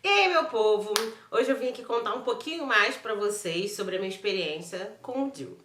E aí, meu povo? Hoje eu vim aqui contar um pouquinho mais pra vocês sobre a minha experiência com o DIU.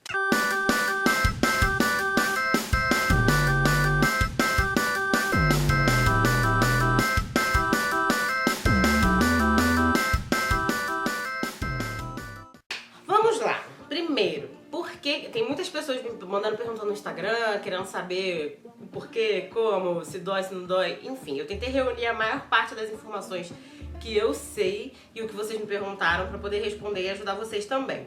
Vamos lá. Primeiro, porque tem muitas pessoas me mandando perguntas no Instagram, querendo saber o porquê, como, se dói, se não dói. Enfim, eu tentei reunir a maior parte das informações que eu sei e o que vocês me perguntaram pra poder responder e ajudar vocês também.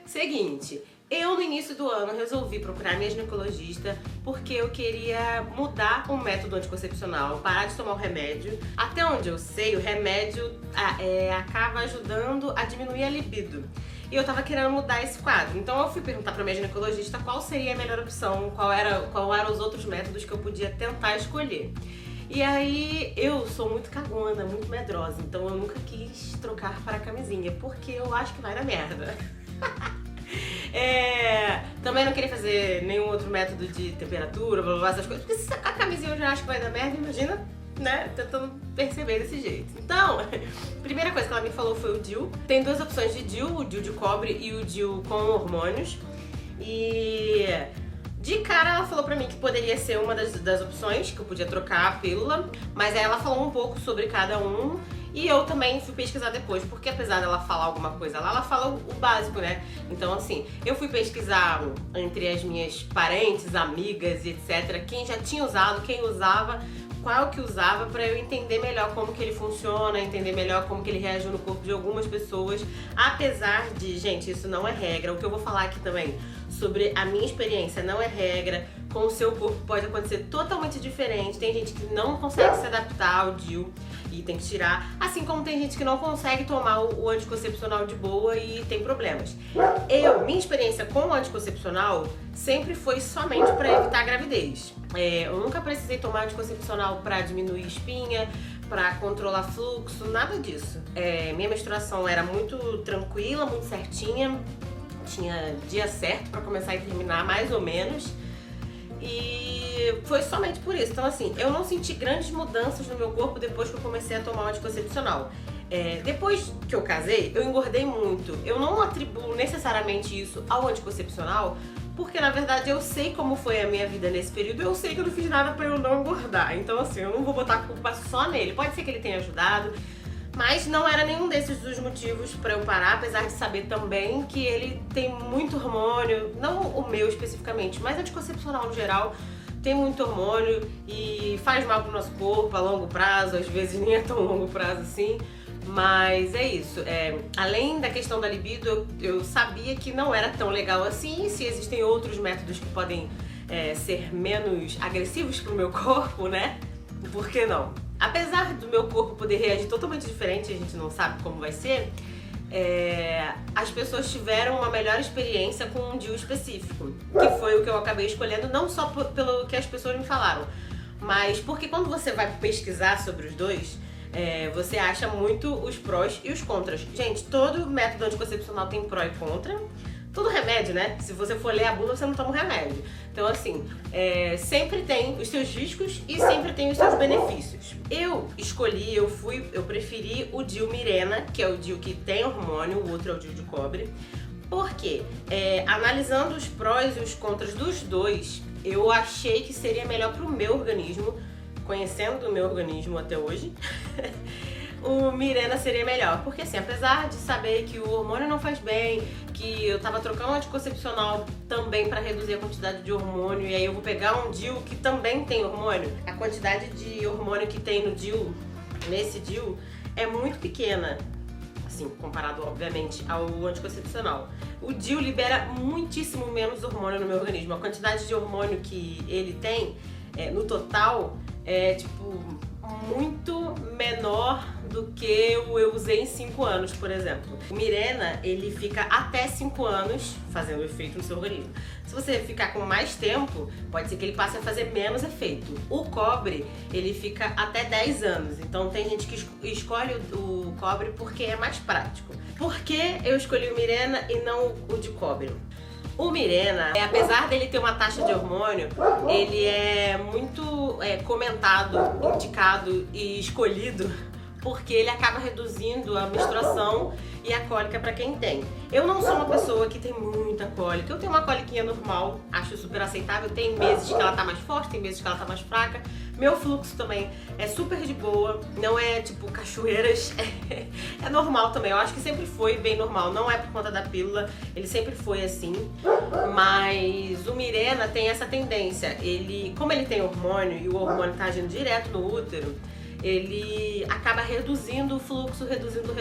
Seguinte, eu no início do ano resolvi procurar minha ginecologista porque eu queria mudar o método anticoncepcional, parar de tomar o remédio. Até onde eu sei, o remédio acaba ajudando a diminuir a libido. E eu tava querendo mudar esse quadro. Então eu fui perguntar pra minha ginecologista qual seria a melhor opção, qual eram os outros métodos que eu podia tentar escolher. E aí eu sou muito cagona, muito medrosa, então eu nunca quis trocar para a camisinha, porque eu acho que vai dar merda. Também não queria fazer nenhum outro método de temperatura, blá, blá, blá, essas coisas, porque se sacar a camisinha eu já acho que vai dar merda, imagina, né, tentando perceber desse jeito. Então, a primeira coisa que ela me falou foi o DIU. Tem duas opções de DIU, o DIU de cobre e o DIU com hormônios. E de cara ela falou pra mim que poderia ser uma das opções, que eu podia trocar a pílula, mas aí ela falou um pouco sobre cada um e eu também fui pesquisar depois, porque apesar dela falar alguma coisa lá, ela fala o básico, né? Então assim, eu fui pesquisar entre as minhas parentes, amigas e etc, quem já tinha usado, quem usava, qual que usava, pra eu entender melhor como que ele funciona, entender melhor como que ele reagiu no corpo de algumas pessoas, apesar de, gente, isso não é regra. O que eu vou falar aqui também sobre a minha experiência não é regra, com o seu corpo pode acontecer totalmente diferente. Tem gente que não consegue se adaptar ao DIU e tem que tirar, assim como tem gente que não consegue tomar o anticoncepcional de boa e tem problemas. Minha experiência com o anticoncepcional sempre foi somente para evitar a gravidez. Eu nunca precisei tomar anticoncepcional para diminuir espinha, para controlar fluxo, nada disso. Minha menstruação era muito tranquila, muito certinha, tinha dia certo para começar e terminar, mais ou menos. E foi somente por isso. Então assim, eu não senti grandes mudanças no meu corpo depois que eu comecei a tomar o anticoncepcional. Depois que eu casei, eu engordei muito. Eu não atribuo necessariamente isso ao anticoncepcional, porque na verdade eu sei como foi a minha vida nesse período, eu sei que eu não fiz nada pra eu não engordar. Então assim, eu não vou botar a culpa só nele. Pode ser que ele tenha ajudado, mas não era nenhum desses dos motivos pra eu parar, apesar de saber também que ele tem muito hormônio, não o meu especificamente, mas anticoncepcional no geral, tem muito hormônio e faz mal pro nosso corpo a longo prazo, às vezes nem é tão longo prazo assim. Mas é isso, além da questão da libido, eu sabia que não era tão legal assim. Se existem outros métodos que podem ser menos agressivos pro meu corpo, né? Por que não? Apesar do meu corpo poder reagir totalmente diferente, a gente não sabe como vai ser, as pessoas tiveram uma melhor experiência com um DIU específico, que foi o que eu acabei escolhendo, não só pelo que as pessoas me falaram, mas porque quando você vai pesquisar sobre os dois, você acha muito os prós e os contras. Gente, todo método anticoncepcional tem pró e contra. Todo remédio, né? Se você for ler a bula, você não toma um remédio. Então assim, sempre tem os seus riscos e sempre tem os seus benefícios. Eu preferi o DIU Mirena, que é o DIU que tem hormônio, o outro é o DIU de cobre. Porque, analisando os prós e os contras dos dois, eu achei que seria melhor pro meu organismo, conhecendo o meu organismo até hoje, o Mirena seria melhor. Porque assim, apesar de saber que o hormônio não faz bem, que eu tava trocando um anticoncepcional também pra reduzir a quantidade de hormônio, e aí eu vou pegar um DIU que também tem hormônio, a quantidade de hormônio que tem no DIU, nesse DIU, é muito pequena, assim, comparado obviamente ao anticoncepcional. O DIU libera muitíssimo menos hormônio no meu organismo. A quantidade de hormônio que ele tem, no total, é tipo muito menor do que eu usei em 5 anos, por exemplo. O Mirena, ele fica até 5 anos fazendo efeito no seu organismo. Se você ficar com mais tempo, pode ser que ele passe a fazer menos efeito. O cobre, ele fica até 10 anos. Então tem gente que escolhe o cobre porque é mais prático. Por que eu escolhi o Mirena e não o de cobre? O Mirena, apesar dele ter uma taxa de hormônio, ele é muito comentado, indicado e escolhido porque ele acaba reduzindo a menstruação e a cólica pra quem tem. Eu não sou uma pessoa que tem muita cólica, eu tenho uma coliquinha normal, acho super aceitável, tem meses que ela tá mais forte, tem meses que ela tá mais fraca. Meu fluxo também é super de boa, não é tipo cachoeiras, é normal também, eu acho que sempre foi bem normal, não é por conta da pílula, ele sempre foi assim, mas o Mirena tem essa tendência, como ele tem hormônio e o hormônio tá agindo direto no útero, ele acaba reduzindo o fluxo, reduzindo,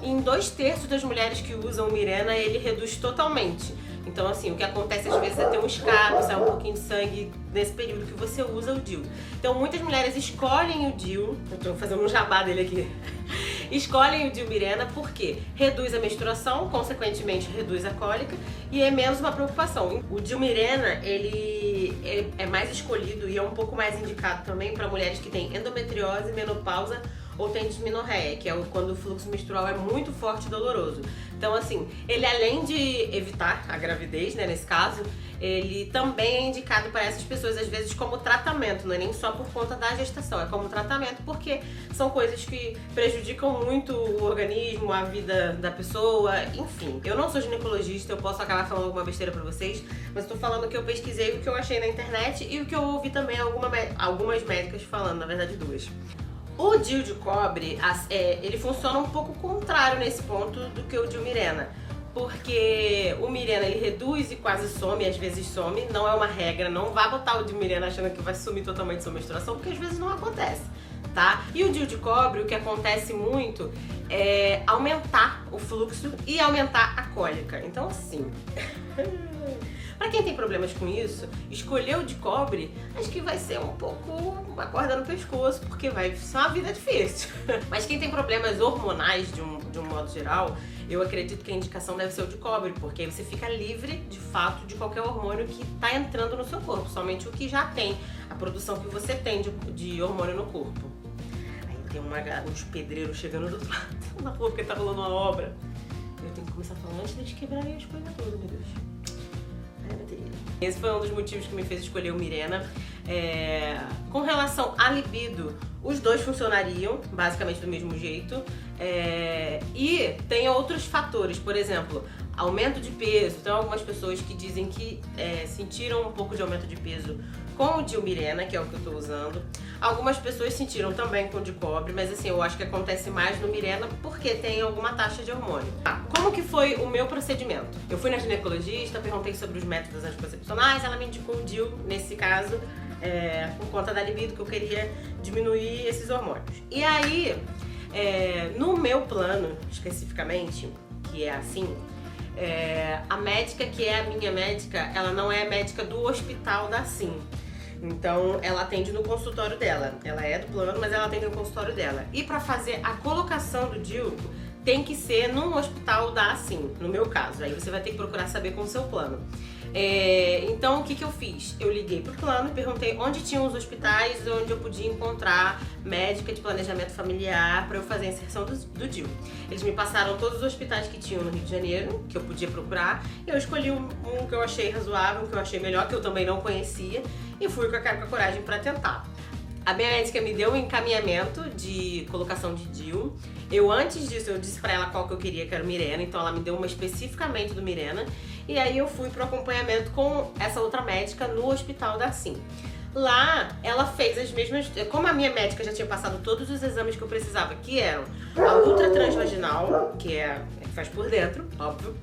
e em 2/3 das mulheres que usam o Mirena, ele reduz totalmente. Então assim, o que acontece às vezes é ter um escape, sai um pouquinho de sangue nesse período que você usa o DIU. Então muitas mulheres escolhem o DIU, eu tô fazendo um jabá dele aqui, escolhem o DIU Mirena porque reduz a menstruação, consequentemente reduz a cólica e é menos uma preocupação. O DIU Mirena, ele é mais escolhido e é um pouco mais indicado também para mulheres que têm endometriose, menopausa ou tem dismenorreia, que é quando o fluxo menstrual é muito forte e doloroso. Então assim, ele além de evitar a gravidez, né, nesse caso, ele também é indicado para essas pessoas às vezes como tratamento, não é nem só por conta da gestação, é como tratamento porque são coisas que prejudicam muito o organismo, a vida da pessoa, enfim. Eu não sou ginecologista, eu posso acabar falando alguma besteira pra vocês, mas estou falando o que eu pesquisei, o que eu achei na internet e o que eu ouvi também algumas médicas falando, na verdade 2. O DIU de cobre, ele funciona um pouco contrário nesse ponto do que o DIU Mirena. Porque o Mirena ele reduz e quase some, às vezes some, não é uma regra, não vá botar o DIU Mirena achando que vai sumir totalmente sua menstruação, porque às vezes não acontece, tá? E o DIU de cobre, o que acontece muito é aumentar o fluxo e aumentar a cólica. Então assim... Pra quem tem problemas com isso, escolher o de cobre, acho que vai ser um pouco uma corda no pescoço, porque vai ser uma vida difícil. Mas quem tem problemas hormonais, de um modo geral, eu acredito que a indicação deve ser o de cobre, porque aí você fica livre, de fato, de qualquer hormônio que tá entrando no seu corpo, somente o que já tem, a produção que você tem de hormônio no corpo. Aí tem uns pedreiros chegando do outro lado na rua, porque tá rolando uma obra. Eu tenho que começar falando antes deles quebrarem as coisas todas, meu Deus. Esse foi um dos motivos que me fez escolher o Mirena. Com relação à libido, os dois funcionariam basicamente do mesmo jeito. E tem outros fatores, por exemplo, aumento de peso. Tem algumas pessoas que dizem que sentiram um pouco de aumento de peso com o DIU Mirena, que é o que eu tô usando. Algumas pessoas sentiram também com o de cobre, mas assim, eu acho que acontece mais no Mirena porque tem alguma taxa de hormônio. Como que foi o meu procedimento? Eu fui na ginecologista, perguntei sobre os métodos anticoncepcionais, ela me indicou o DIU, nesse caso, por conta da libido, que eu queria diminuir esses hormônios. E aí, no meu plano, especificamente, que é assim, a médica que é a minha médica, ela não é médica do hospital da Sim. Então ela atende no consultório dela. Ela é do plano, mas ela atende no consultório dela. E pra fazer a colocação do DIU, tem que ser num hospital da Assim, no meu caso. Aí você vai ter que procurar saber com o seu plano. Então o que eu fiz? Eu liguei pro plano e perguntei onde tinham os hospitais onde eu podia encontrar médica de planejamento familiar para eu fazer a inserção do DIU. Eles me passaram todos os hospitais que tinham no Rio de Janeiro, que eu podia procurar. Eu escolhi um que eu achei razoável, um que eu achei melhor, que eu também não conhecia, e fui com a cara e com a coragem para tentar. A minha médica me deu um encaminhamento de colocação de DIU. Antes disso, eu disse pra ela qual que eu queria, que era o Mirena, então ela me deu uma especificamente do Mirena. E aí eu fui pro acompanhamento com essa outra médica no hospital da Sim. Lá, ela fez as mesmas... Como a minha médica já tinha passado todos os exames que eu precisava, que eram a ultra transvaginal, que faz por dentro, óbvio.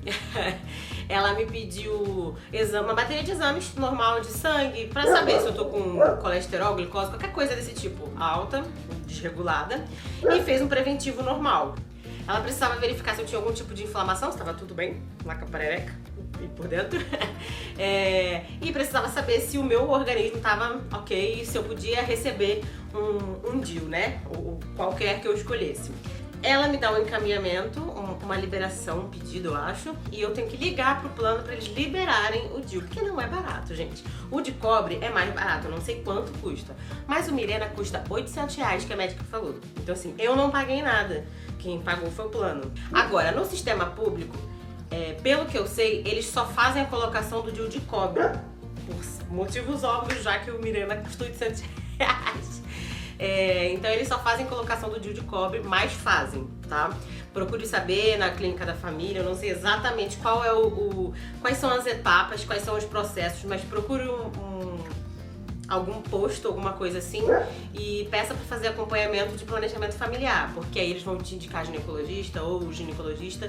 Ela me pediu uma bateria de exames normal de sangue, pra saber se eu tô com colesterol, glicose, qualquer coisa desse tipo, alta, desregulada, e fez um preventivo normal. Ela precisava verificar se eu tinha algum tipo de inflamação, se estava tudo bem, lá com a perereca e por dentro. E precisava saber se o meu organismo estava ok, se eu podia receber um DIU, né? Ou qualquer que eu escolhesse. Ela me dá um encaminhamento, uma liberação, um pedido, eu acho, e eu tenho que ligar pro plano para eles liberarem o DIU, porque não é barato, gente. O de cobre é mais barato, eu não sei quanto custa, mas o Mirena custa R$800, que a médica falou. Então assim, eu não paguei nada, quem pagou foi o plano. Agora, no sistema público, pelo que eu sei, eles só fazem a colocação do DIU de cobre, por motivos óbvios, já que o Mirena custa R$800. Então eles só fazem colocação do DIU de cobre, mas fazem, tá? Procure saber na clínica da família, eu não sei exatamente qual é quais são as etapas, quais são os processos, mas procure algum posto, alguma coisa assim, e peça para fazer acompanhamento de planejamento familiar, porque aí eles vão te indicar ginecologista ou ginecologista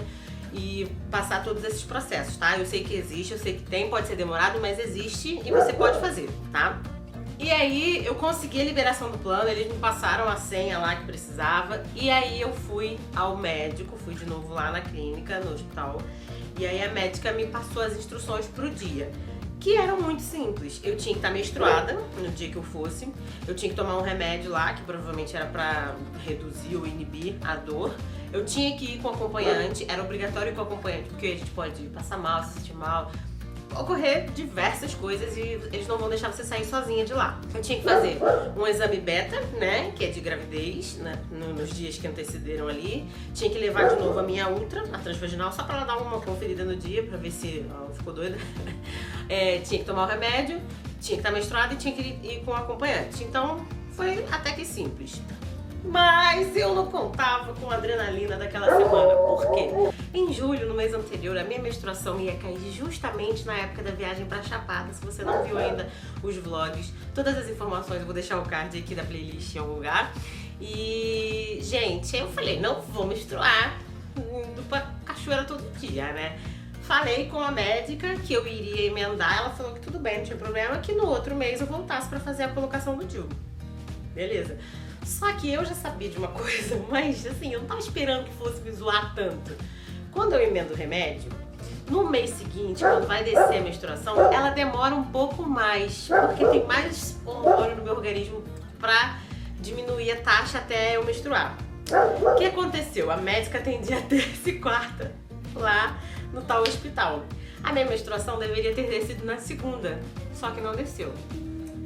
e passar todos esses processos, tá? Eu sei que existe, eu sei que tem, pode ser demorado, mas existe e você pode fazer, tá? E aí eu consegui a liberação do plano, eles me passaram a senha lá que precisava, e aí eu fui ao médico, fui de novo lá na clínica, no hospital, e aí a médica me passou as instruções pro dia, que eram muito simples. Eu tinha que estar menstruada no dia que eu fosse, eu tinha que tomar um remédio lá, que provavelmente era pra reduzir ou inibir a dor, eu tinha que ir com acompanhante, era obrigatório ir com acompanhante, porque a gente pode passar mal, se sentir mal, ocorrer diversas coisas e eles não vão deixar você sair sozinha de lá. Eu tinha que fazer um exame beta, né, que é de gravidez, né, nos dias que antecederam ali. Tinha que levar de novo a minha ultra, a transvaginal, só pra ela dar uma conferida no dia, pra ver se ela ficou doida. Tinha que tomar o remédio, tinha que estar menstruada e tinha que ir com o acompanhante. Então, foi até que simples. Mas eu não contava com a adrenalina daquela semana. Por quê? Em julho, no mês anterior, a minha menstruação ia cair justamente na época da viagem pra Chapada. Se você não viu ainda os vlogs, todas as informações eu vou deixar o card aqui da playlist em algum lugar. E, gente, eu falei, não vou menstruar indo pra cachoeira todo dia, né? Falei com a médica que eu iria emendar, ela falou que tudo bem, não tinha problema, que no outro mês eu voltasse pra fazer a colocação do DIU. Beleza. Só que eu já sabia de uma coisa, mas assim, eu não tava esperando que fosse me zoar tanto. Quando eu emendo o remédio, no mês seguinte, quando vai descer a menstruação, ela demora um pouco mais, porque tem mais hormônio no meu organismo pra diminuir a taxa até eu menstruar. O que aconteceu? A médica atendia terça e quarta lá no tal hospital. A minha menstruação deveria ter descido na segunda, só que não desceu.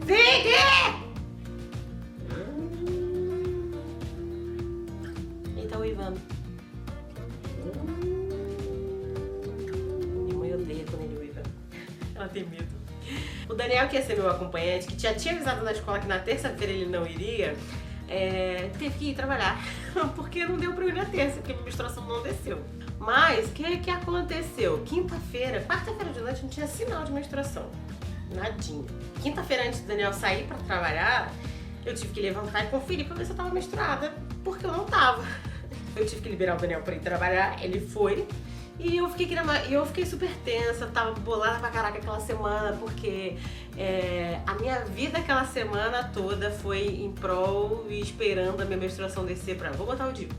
Fique! Tá uivando. Minha mãe odeia quando ele uiva. Ela tem medo. O Daniel, que ia ser meu acompanhante, que já tinha avisado na escola que na terça-feira ele não iria, teve que ir trabalhar. Porque não deu pra eu ir na terça, porque minha menstruação não desceu. Mas, o que aconteceu? Quinta-feira, quarta-feira de noite, não tinha sinal de menstruação. Nadinha. Quinta-feira, antes do Daniel sair pra trabalhar, eu tive que levantar e conferir pra ver se eu tava menstruada, porque eu não tava. Eu tive que liberar o Daniel pra ir trabalhar, ele foi. E eu fiquei super tensa, tava bolada pra caraca aquela semana, porque a minha vida aquela semana toda foi em prol e esperando a minha menstruação descer pra vou botar o DIU,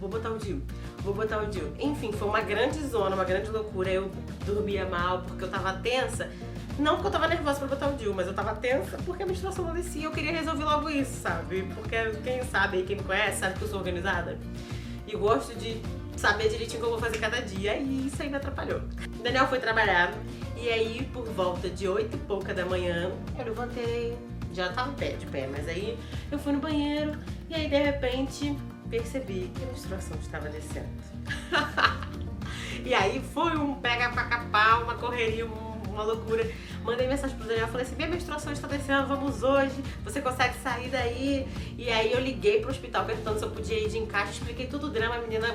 vou botar o DIU, vou botar o DIU. Enfim, foi uma grande zona, uma grande loucura. Eu dormia mal porque eu tava tensa. Não porque eu tava nervosa pra botar o DIU, mas eu tava tensa porque a menstruação não descia. Eu queria resolver logo isso, sabe? Porque quem sabe, quem me conhece, sabe que eu sou organizada. E gosto de saber direitinho o que eu vou fazer cada dia. E isso aí me atrapalhou. O Daniel foi trabalhar. E aí, por volta de 8 e pouca da manhã, eu levantei. Já tava de pé, mas aí eu fui no banheiro. E aí, de repente, percebi que a menstruação estava descendo. E aí foi um pega pra capar, uma correria, uma loucura. Mandei mensagem pro Daniel, falei assim, minha menstruação está descendo, vamos hoje, você consegue sair daí? E aí eu liguei pro hospital perguntando se eu podia ir de encaixe, expliquei tudo o drama, a menina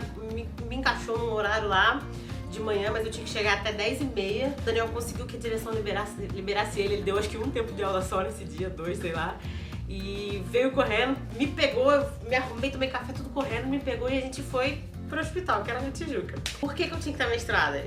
me encaixou num horário lá de manhã, mas eu tinha que chegar até 10h30. O Daniel conseguiu que a direção liberasse ele deu acho que um tempo de aula só nesse dia, 2, sei lá. E veio correndo, me pegou, eu me arrumei, tomei café, tudo correndo, me pegou e a gente foi pro hospital, que era na Tijuca. Por que eu tinha que estar menstruada?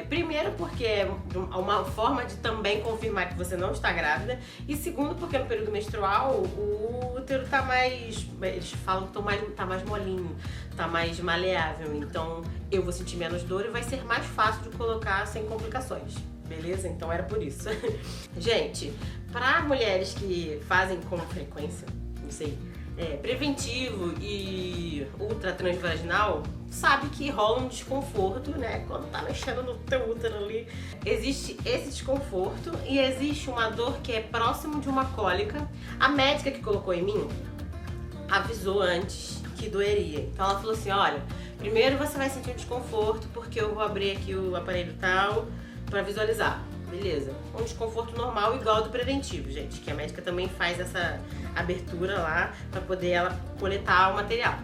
Primeiro porque é uma forma de também confirmar que você não está grávida. E segundo porque no período menstrual o útero tá mais... Eles falam que tá mais molinho, tá mais maleável. Então eu vou sentir menos dor e vai ser mais fácil de colocar sem complicações. Beleza? Então era por isso. Gente, para mulheres que fazem com frequência, não sei, preventivo e ultra transvaginal, sabe que rola um desconforto, né? Quando tá mexendo no teu útero ali. Existe esse desconforto e existe uma dor que é próximo de uma cólica. A médica que colocou em mim avisou antes que doeria. Então ela falou assim, olha, primeiro você vai sentir um desconforto porque eu vou abrir aqui o aparelho tal pra visualizar. beleza. Um desconforto normal igual ao do preventivo, gente, que a médica também faz essa abertura lá pra poder ela coletar o material.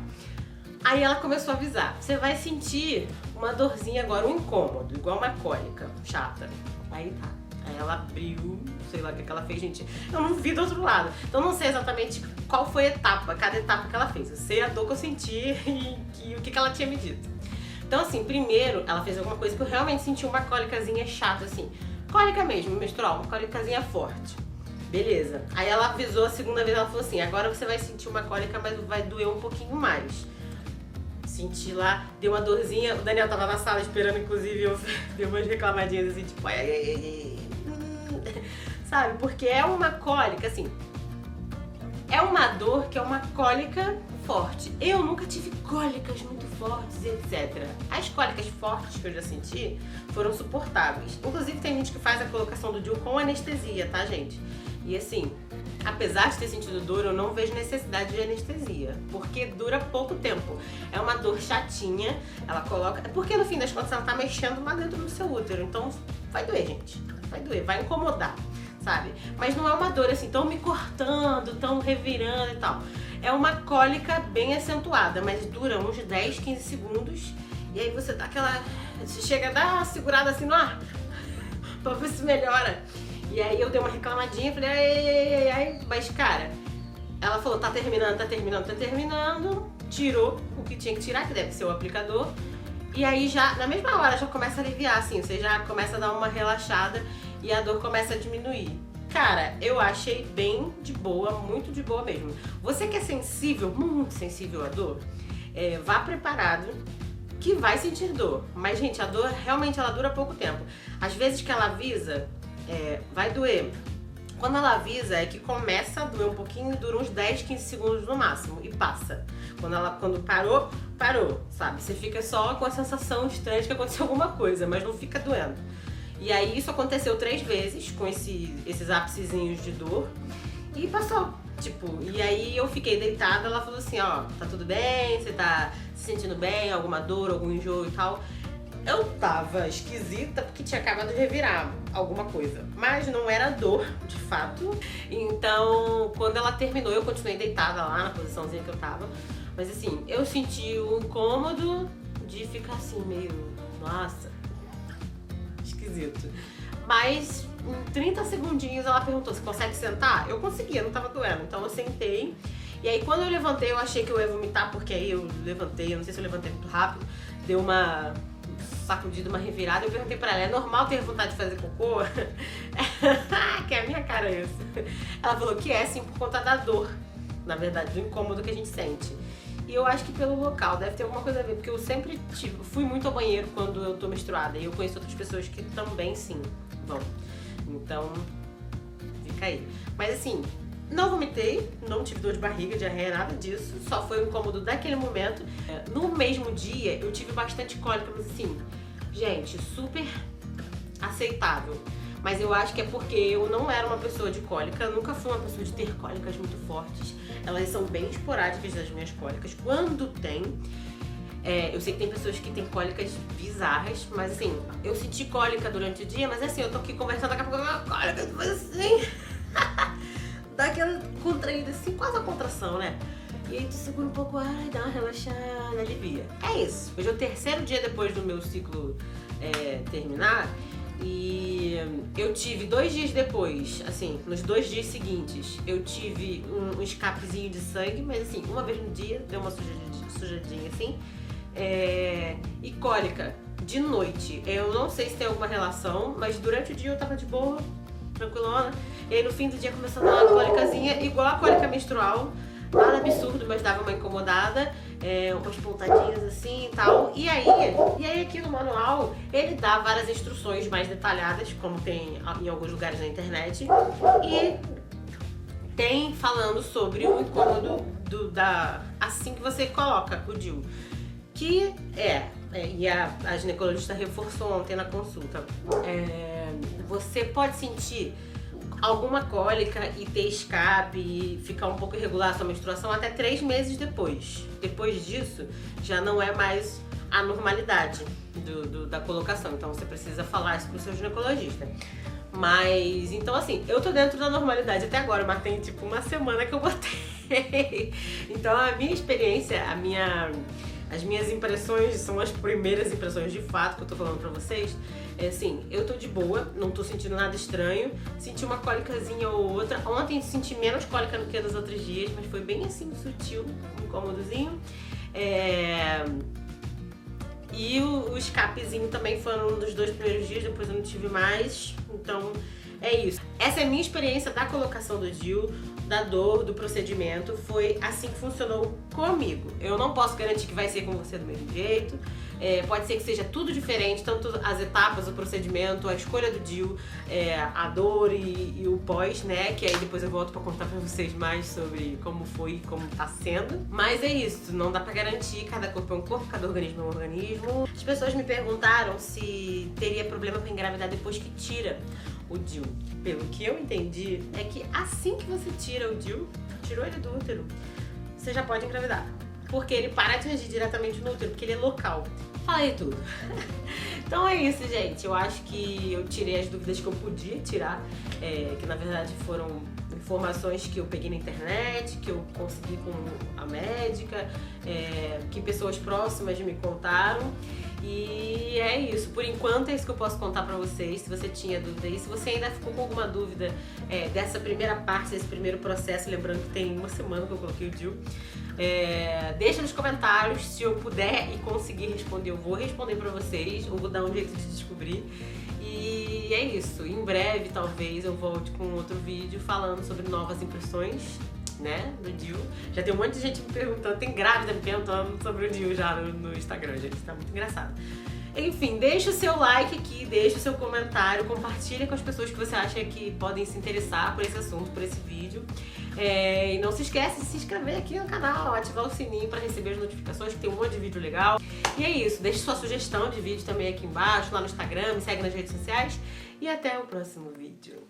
Aí ela começou a avisar, você vai sentir uma dorzinha agora, um incômodo, igual uma cólica chata. Aí tá. Aí ela abriu, sei lá o que ela fez, gente. Eu não vi do outro lado. Então não sei exatamente qual foi a etapa, cada etapa que ela fez. Eu sei a dor que eu senti e o que ela tinha me dito. Então assim, primeiro ela fez alguma coisa que eu realmente senti uma cólicazinha chata, assim. Cólica mesmo, menstrual, uma cólicazinha forte. Beleza. Aí ela avisou a segunda vez, ela falou assim, agora você vai sentir uma cólica, mas vai doer um pouquinho mais. Senti lá, deu uma dorzinha, o Daniel tava na sala esperando, inclusive, eu dei umas reclamadinhas assim, tipo, sabe? Porque é uma cólica, assim, é uma dor que é uma cólica forte. Eu nunca tive cólicas muito fortes, etc. As cólicas fortes que eu já senti foram suportáveis. Inclusive tem gente que faz a colocação do DIU com anestesia, tá, gente? E assim, apesar de ter sentido dor, eu não vejo necessidade de anestesia, porque dura pouco tempo. É uma dor chatinha, ela coloca... Porque no fim das contas ela tá mexendo lá dentro do seu útero, então vai doer, gente. Vai doer, vai incomodar, sabe? Mas não é uma dor assim, tão me cortando, tão revirando e tal. É uma cólica bem acentuada, mas dura uns 10, 15 segundos. E aí você dá aquela... Você chega a dar uma segurada assim no ar, pra ver se melhora. E aí eu dei uma reclamadinha, falei, ai, mas cara, ela falou, tá terminando, tirou o que tinha que tirar, que deve ser o aplicador, e aí já, na mesma hora, já começa a aliviar, assim, você já começa a dar uma relaxada e a dor começa a diminuir. Cara, eu achei bem de boa, muito de boa mesmo. Você que é sensível, muito sensível à dor, vá preparado que vai sentir dor, mas gente, a dor realmente ela dura pouco tempo. Às vezes que ela avisa, vai doer. Quando ela avisa é que começa a doer um pouquinho e dura uns 10, 15 segundos no máximo e passa. Quando parou, sabe? Você fica só com a sensação estranha de que aconteceu alguma coisa, mas não fica doendo. E aí isso aconteceu 3 vezes com esses ápicezinhos de dor e passou. Tipo, e aí eu fiquei deitada, ela falou assim, ó, tá tudo bem? Você tá se sentindo bem? Alguma dor, algum enjoo e tal? Eu tava esquisita porque tinha acabado de revirar alguma coisa, mas não era dor, de fato. Então, quando ela terminou, eu continuei deitada lá na posiçãozinha que eu tava. Mas assim, eu senti o incômodo de ficar assim, meio, nossa, esquisito. Mas em 30 segundinhos ela perguntou, você consegue sentar? Eu conseguia, não tava doendo. Então eu sentei. E aí quando eu levantei, eu achei que eu ia vomitar, porque aí eu levantei, eu não sei se eu levantei muito rápido, deu uma sacudida, uma revirada. Eu perguntei pra ela, é normal ter vontade de fazer cocô? Que é a minha cara isso. Ela falou que é sim, por conta da dor, na verdade, do incômodo que a gente sente. E eu acho que pelo local, deve ter alguma coisa a ver, porque eu sempre fui muito ao banheiro quando eu tô menstruada. E eu conheço outras pessoas que também sim vão. Então, fica aí. Mas assim, não vomitei, não tive dor de barriga, diarreia, nada disso. Só foi um incômodo daquele momento. No mesmo dia, eu tive bastante cólica, mas assim, gente, super aceitável. Mas eu acho que é porque eu não era uma pessoa de cólica, nunca fui uma pessoa de ter cólicas muito fortes. Elas são bem esporádicas das minhas cólicas. Quando tem, eu sei que tem pessoas que têm cólicas bizarras, mas assim, eu senti cólica durante o dia, mas assim, eu tô aqui conversando, daqui a pouco uma cólica, mas assim, dá aquela contraída, assim, quase a contração, né? E aí tu segura um pouco, ai, dá uma relaxada, alivia. É isso. Hoje é o terceiro dia depois do meu ciclo terminar. E eu tive 2 dias depois, assim, nos 2 dias seguintes, eu tive um escapezinho de sangue, mas assim, uma vez no dia, deu uma sujadinha assim, e cólica de noite. Eu não sei se tem alguma relação, mas durante o dia eu tava de boa, tranquilona, e aí no fim do dia começou a dar uma cólicazinha, igual a cólica menstrual, nada absurdo, mas dava uma incomodada, umas pontadinhas assim e tal. E aí aqui no manual ele dá várias instruções mais detalhadas, como tem em alguns lugares na internet, e tem falando sobre o incômodo assim que você coloca o DIU, que e a ginecologista reforçou ontem na consulta, você pode sentir alguma cólica e ter escape e ficar um pouco irregular a sua menstruação até 3 meses depois. Depois disso, já não é mais a normalidade da colocação. Então você precisa falar isso pro seu ginecologista. Mas, então assim, eu tô dentro da normalidade até agora, mas tem tipo uma semana que eu botei. Então a minha experiência, as minhas impressões são as primeiras impressões de fato que eu tô falando pra vocês. É assim, eu tô de boa, não tô sentindo nada estranho. Senti uma cólicazinha ou outra. Ontem senti menos cólica do que nos outros dias, mas foi bem assim, sutil, um incômodozinho. E o escapezinho também foi um dos 2 primeiros dias, depois eu não tive mais. Então é isso. Essa é a minha experiência da colocação do DIU, da dor, do procedimento. Foi assim que funcionou comigo. Eu não posso garantir que vai ser com você do mesmo jeito. Pode ser que seja tudo diferente, tanto as etapas, o procedimento, a escolha do DIU, a dor e o pós, né? Que aí depois eu volto pra contar pra vocês mais sobre como foi e como tá sendo. Mas é isso, não dá pra garantir, cada corpo é um corpo, cada organismo é um organismo. As pessoas me perguntaram se teria problema pra engravidar depois que tira o DIU. Pelo que eu entendi, é que assim que você tira o DIU, tirou ele do útero, você já pode engravidar. Porque ele para de agir diretamente no útero, porque ele é local. Falei tudo. Então é isso, gente. Eu acho que eu tirei as dúvidas que eu podia tirar, que na verdade foram informações que eu peguei na internet, que eu consegui com a médica, que pessoas próximas me contaram. E é isso, por enquanto é isso que eu posso contar pra vocês. Se você tinha dúvida aí, se você ainda ficou com alguma dúvida dessa primeira parte, desse primeiro processo, lembrando que tem uma semana que eu coloquei o DIU, deixa nos comentários. Se eu puder e conseguir responder, eu vou responder pra vocês, ou vou dar um jeito de descobrir. E é isso, em breve talvez eu volte com outro vídeo falando sobre novas impressões, né, do DIU. Já tem um monte de gente me perguntando, tem grávida me perguntando sobre o DIU já no Instagram, gente, tá muito engraçado. Enfim, deixa o seu like aqui, deixa o seu comentário, compartilha com as pessoas que você acha que podem se interessar por esse assunto, por esse vídeo. E não se esquece de se inscrever aqui no canal, ativar o sininho para receber as notificações, que tem um monte de vídeo legal. E é isso, deixe sua sugestão de vídeo também aqui embaixo, lá no Instagram, me segue nas redes sociais e até o próximo vídeo.